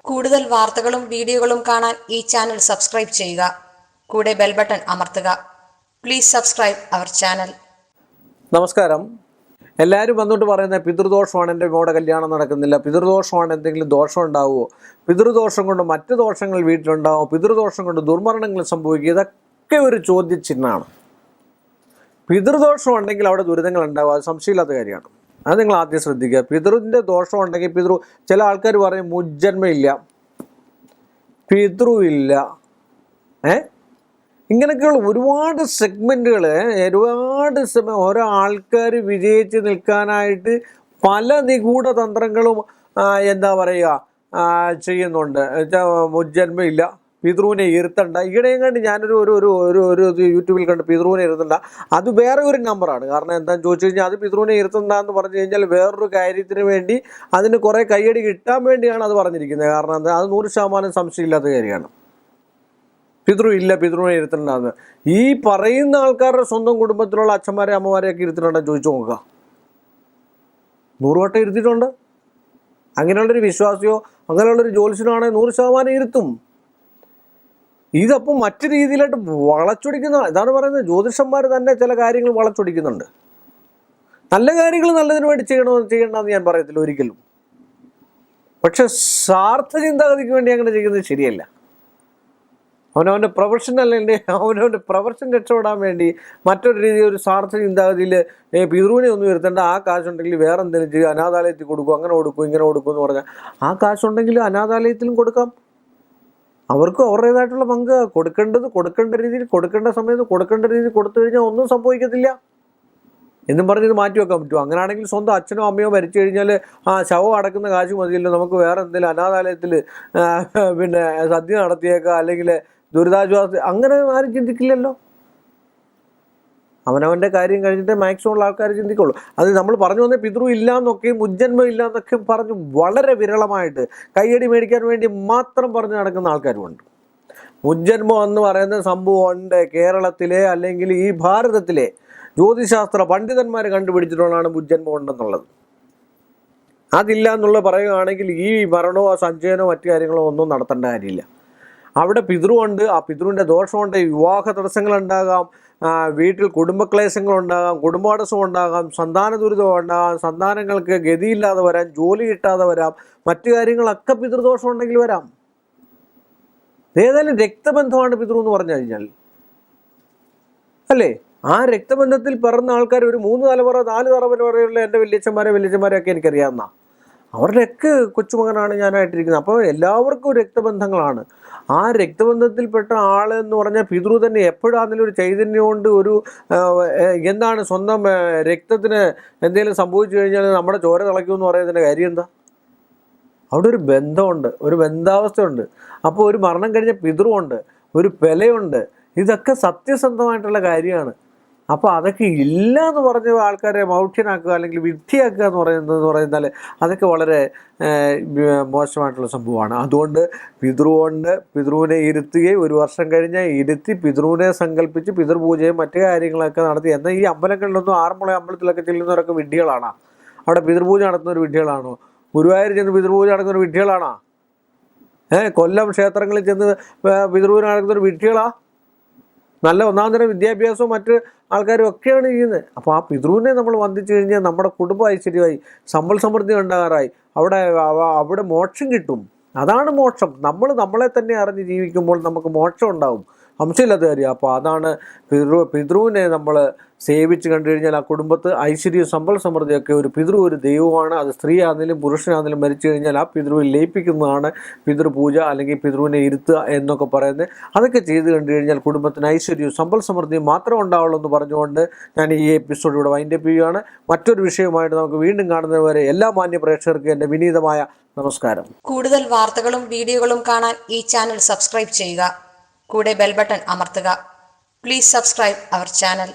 കൂടുതൽ വാർത്തകളും വീഡിയോകളും കാണാൻ ഈ ചാനൽ സബ്സ്ക്രൈബ് ചെയ്യുക. കൂടെ ബെൽ ബട്ടൺ അമർത്തുക. Please subscribe our channel. നമസ്കാരം. എല്ലാവരും വന്നിട്ട് പറയുന്നത് പിതൃദോഷമാണ്, എൻ്റെ മോടെ കല്യാണം നടക്കുന്നില്ല, പിതൃദോഷമാണ്, എന്തെങ്കിലും ദോഷം ഉണ്ടാവുമോ, പിതൃദോഷം കൊണ്ട് മറ്റ് ദോഷങ്ങൾ വീട്ടിലുണ്ടാവുമോ, പിതൃദോഷം കൊണ്ട് ദുർമരണങ്ങൾ സംഭവിക്കുക, ഇതൊക്കെ ഒരു ചോദ്യചിഹ്നമാണ്. പിതൃദോഷം ഉണ്ടെങ്കിൽ അവിടെ ദുരിതങ്ങൾ ഉണ്ടാവും, അത് സംശയമില്ലാത്ത കാര്യമാണ്. അത് നിങ്ങൾ ആദ്യം ശ്രദ്ധിക്കുക. പിതൃവിൻ്റെ ദോഷം ഉണ്ടെങ്കിൽ ചില ആൾക്കാർ പറയും മുജ്ജന്മയില്ല, പിതൃവില്ല, ഇങ്ങനെയൊക്കെയുള്ള ഒരുപാട് സെഗ്മെൻറ്റുകൾ, ഓരോ ആൾക്കാർ വിജയിച്ച് നിൽക്കാനായിട്ട് പല നിഗൂഢ തന്ത്രങ്ങളും എന്താ പറയുക ചെയ്യുന്നുണ്ട്. മുജ്ജന്മയില്ല, പിതൃവിനെ ഇരുത്തണ്ട. ഈയിടെയും കണ്ട് ഞാനൊരു ഒരു യൂട്യൂബിൽ കണ്ട് പിതൃവിനെ ഇരുത്തണ്ട, അത് വേറെ ഒരു നമ്പറാണ്. കാരണം എന്താണെന്ന് ചോദിച്ചു കഴിഞ്ഞാൽ അത് പിതൃവിനെ ഇരുത്തണ്ട എന്ന് പറഞ്ഞു കഴിഞ്ഞാൽ വേറൊരു കാര്യത്തിന് വേണ്ടി, അതിന് കുറേ കയ്യടി കിട്ടാൻ വേണ്ടിയാണ് അത് പറഞ്ഞിരിക്കുന്നത്. കാരണം എന്താ, അത് 100% സംശയമില്ലാത്ത കാര്യമാണ്. പിതൃവില്ല, പിതൃവിനെ ഇരുത്തണ്ടെന്ന് ഈ പറയുന്ന ആൾക്കാരുടെ സ്വന്തം കുടുംബത്തിലുള്ള അച്ഛന്മാരെ അമ്മമാരെയൊക്കെ ഇരുത്തിട്ടുണ്ടെന്ന് ചോദിച്ചു നോക്കുക. 100 വട്ടം ഇരുത്തിയിട്ടുണ്ട്. അങ്ങനെയുള്ളൊരു വിശ്വാസിയോ അങ്ങനെയുള്ളൊരു ജ്യോത്സ്യനാണെങ്കിൽ 100% ഇരുത്തും. ഇതപ്പം മറ്റു രീതിയിലായിട്ട് വളച്ചൊടിക്കുന്ന, ഇതാണ് പറയുന്നത്. ജ്യോതിഷന്മാർ തന്നെ ചില കാര്യങ്ങൾ വളച്ചൊടിക്കുന്നുണ്ട്. നല്ല കാര്യങ്ങൾ നല്ലതിന് വേണ്ടി ചെയ്യണമെന്ന് ഞാൻ പറയത്തില്ല ഒരിക്കലും. പക്ഷെ സ്വാർത്ഥ ചിന്താഗതിക്ക് വേണ്ടി അങ്ങനെ ചെയ്യുന്നത് ശരിയല്ല. അവനവൻ്റെ പ്രൊഫഷൻ അല്ലെങ്കിൽ അവനവൻ്റെ പ്രൊഫഷൻ രക്ഷപ്പെടാൻ വേണ്ടി മറ്റൊരു രീതിയിൽ ഒരു സ്വാർത്ഥ ചിന്താഗതിയിൽ പിതൃവിനെ ഒന്നും വരുത്തേണ്ട, ആ കാശുണ്ടെങ്കിൽ വേറെ എന്തെങ്കിലും ചെയ്യുക, അനാഥാലയത്തിൽ കൊടുക്കും, അങ്ങനെ കൊടുക്കും, ഇങ്ങനെ കൊടുക്കും എന്ന് പറഞ്ഞാൽ ആ കാശുണ്ടെങ്കിൽ അനാഥാലയത്തിലും കൊടുക്കാം. അവർക്കും അവരുടേതായിട്ടുള്ള പങ്ക് കൊടുക്കേണ്ട രീതിയിൽ കൊടുക്കേണ്ട സമയത്ത് കൊടുക്കേണ്ട രീതിയിൽ കൊടുത്തു കഴിഞ്ഞാൽ ഒന്നും സംഭവിക്കത്തില്ല എന്നും പറഞ്ഞത് മാറ്റി വെക്കാൻ പറ്റുമോ? അങ്ങനെയാണെങ്കിൽ സ്വന്തം അച്ഛനോ അമ്മയോ മരിച്ചു കഴിഞ്ഞാൽ ആ ശവം അടക്കുന്ന കാശ് മതിയല്ലോ, നമുക്ക് വേറെ എന്തെങ്കിലും അനാഥാലയത്തിൽ പിന്നെ സദ്യ നടത്തിയേക്കാം, അല്ലെങ്കിൽ ദുരിതാശ്വാസ, അങ്ങനെ ആരും ചിന്തിക്കില്ലല്ലോ. അവനവൻ്റെ കാര്യം കഴിഞ്ഞിട്ട് മാക്സിമം ഉള്ള ആൾക്കാർ ചിന്തിക്കുള്ളൂ. അത് നമ്മൾ പറഞ്ഞു വന്നേ പിതൃ ഇല്ല എന്നൊക്കെയും മുജ്ജന്മം ഇല്ല എന്നൊക്കെ പറഞ്ഞു വളരെ വിരളമായിട്ട് കയ്യടി മേടിക്കാൻ വേണ്ടി മാത്രം പറഞ്ഞു നടക്കുന്ന ആൾക്കാരുമുണ്ട്. മുജ്ജന്മം എന്ന് പറയുന്ന സംഭവം ഉണ്ട് കേരളത്തിലെ അല്ലെങ്കിൽ ഈ ഭാരതത്തിലെ ജ്യോതിശാസ്ത്ര പണ്ഡിതന്മാർ കണ്ടുപിടിച്ചിട്ടുള്ളതാണ് മുജ്ജന്മം ഉണ്ടെന്നുള്ളത്. അതില്ല എന്നുള്ളത് പറയുകയാണെങ്കിൽ ഈ മരണമോ സഞ്ചയനോ മറ്റു കാര്യങ്ങളോ ഒന്നും നടത്തേണ്ട കാര്യമില്ല. അവിടെ പിതൃവുണ്ട്, ആ പിതൃവിൻ്റെ ദോഷമുണ്ട്, വിവാഹ തടസ്സങ്ങളുണ്ടാകാം, വീട്ടിൽ കുടുംബക്ലേശങ്ങളുണ്ടാകാം, കുടുംബാടസം ഉണ്ടാകാം, സന്താന ദുരിതം ഉണ്ടാകാം, സന്താനങ്ങൾക്ക് ഗതിയില്ലാതെ വരാം, ജോലി കിട്ടാതെ വരാം, മറ്റു കാര്യങ്ങളൊക്കെ പിതൃദോഷം ഉണ്ടെങ്കിൽ വരാം. ഏതായാലും രക്തബന്ധമാണ് പിതൃ എന്ന് പറഞ്ഞു കഴിഞ്ഞാൽ, അല്ലേ? ആ രക്തബന്ധത്തിൽ പിറന്ന ആൾക്കാർ ഒരു 3 തലമുറ 4 തലമുറയുള്ള എൻ്റെ വല്യച്ഛന്മാരെയൊക്കെ എനിക്കറിയാവുന്ന, അവരുടെയൊക്കെ കൊച്ചുമകനാണ് ഞാനായിട്ടിരിക്കുന്നത്. അപ്പോൾ എല്ലാവർക്കും രക്തബന്ധങ്ങളാണ്. ആ രക്തബന്ധത്തിൽപ്പെട്ട ആളെന്ന് പറഞ്ഞാൽ പിതൃ തന്നെ എപ്പോഴാണെങ്കിലും ഒരു ചൈതന്യം കൊണ്ട് ഒരു എന്താണ് സ്വന്തം രക്തത്തിന് എന്തെങ്കിലും സംഭവിച്ചു കഴിഞ്ഞാൽ നമ്മുടെ ചോര തിളയ്ക്കുമെന്ന് പറയുന്നതിൻ്റെ കാര്യം എന്താ? അവിടെ ഒരു ബന്ധമുണ്ട്, ഒരു ബന്ധാവസ്ഥയുണ്ട്. അപ്പോൾ ഒരു മരണം കഴിഞ്ഞ പിതൃവുണ്ട്, ഒരു പെലയുണ്ട്. ഇതൊക്കെ സത്യസന്ധമായിട്ടുള്ള കാര്യമാണ്. അപ്പോൾ അതൊക്കെ ഇല്ല എന്ന് പറഞ്ഞ ആൾക്കാരെ മൗഢ്യനാക്കുക അല്ലെങ്കിൽ വിഡ്ഢിയാക്കുക എന്ന് പറയുന്നാൽ അതൊക്കെ വളരെ മോശമായിട്ടുള്ള സംഭവമാണ്. അതുകൊണ്ട് പിതൃവിനെ ഇരുത്തുകയും 1 വർഷം കഴിഞ്ഞ് ഇരുത്തി പിതൃവിനെ സങ്കല്പിച്ച് പിതൃപൂജയും മറ്റു കാര്യങ്ങളൊക്കെ നടത്തി. എന്നാൽ ഈ അമ്പലങ്ങളിലൊന്നും ആറന്മുള അമ്പലത്തിലൊക്കെ ചെല്ലുന്നവരൊക്കെ വിഡ്ഢികളാണോ? അവിടെ പിതൃപൂജ നടത്തുന്നൊരു വിഡ്ഢികളാണോ? ഗുരുവായൂർ ചെന്ന് പിതൃപൂജ നടക്കുന്നൊരു വിഡ്ഢികളാണോ? കൊല്ലം ക്ഷേത്രങ്ങളിൽ ചെന്ന് പിതൃപൂജ നടക്കുന്നൊരു വിഡ്ഢികളാ? നല്ല ഒന്നാന്തരം വിദ്യാഭ്യാസവും മറ്റ് ആൾക്കാരും ഒക്കെയാണ് ചെയ്യുന്നത്. അപ്പോൾ ആ പിതൃവിനെ നമ്മൾ വന്ദിച്ചു കഴിഞ്ഞാൽ നമ്മുടെ കുടുംബം ഐശ്വര്യമായി, സമ്പൽ സമൃദ്ധി ഉണ്ടാകാറായി, അവിടെ മോക്ഷം കിട്ടും. അതാണ് മോക്ഷം. നമ്മളെ തന്നെ അറിഞ്ഞ് ജീവിക്കുമ്പോൾ നമുക്ക് മോക്ഷം ഉണ്ടാവും, സംശയമില്ലാത്ത കാര്യം. അപ്പോൾ അതാണ് പിതൃവിനെ നമ്മൾ സേവിച്ച് കണ്ടു കഴിഞ്ഞാൽ ആ കുടുംബത്ത് ഐശ്വര്യവും സമ്പൽ സമൃദ്ധിയൊക്കെ. ഒരു പിതൃ ഒരു ദൈവമാണ്. അത് സ്ത്രീ ആണെങ്കിലും പുരുഷനാണെങ്കിലും മരിച്ചു കഴിഞ്ഞാൽ ആ പിതൃവിൽ ലയിപ്പിക്കുന്നതാണ് പിതൃപൂജ അല്ലെങ്കിൽ പിതൃവിനെ ഇരുത്തുക എന്നൊക്കെ പറയുന്നത്. അതൊക്കെ ചെയ്ത് കണ്ടു കഴിഞ്ഞാൽ കുടുംബത്തിന് ഐശ്വര്യവും സമ്പൽ സമൃദ്ധിയും മാത്രം ഉണ്ടാവുള്ളൂ എന്ന് പറഞ്ഞുകൊണ്ട് ഞാൻ ഈ എപ്പിസോഡ് ഇവിടെ വൈൻഡപ്പ് ചെയ്യുകയാണ്. മറ്റൊരു വിഷയമായിട്ട് നമുക്ക് വീണ്ടും കാണുന്നതുവരെ എല്ലാ മാന്യ പ്രേക്ഷകർക്കും എൻ്റെ വിനീതമായ നമസ്കാരം. കൂടുതൽ വാർത്തകളും വീഡിയോകളും കാണാൻ ഈ ചാനൽ സബ്സ്ക്രൈബ് ചെയ്യുക. കൂടെ ബെൽ ബട്ടൺ അമർത്തുക. Please subscribe our channel.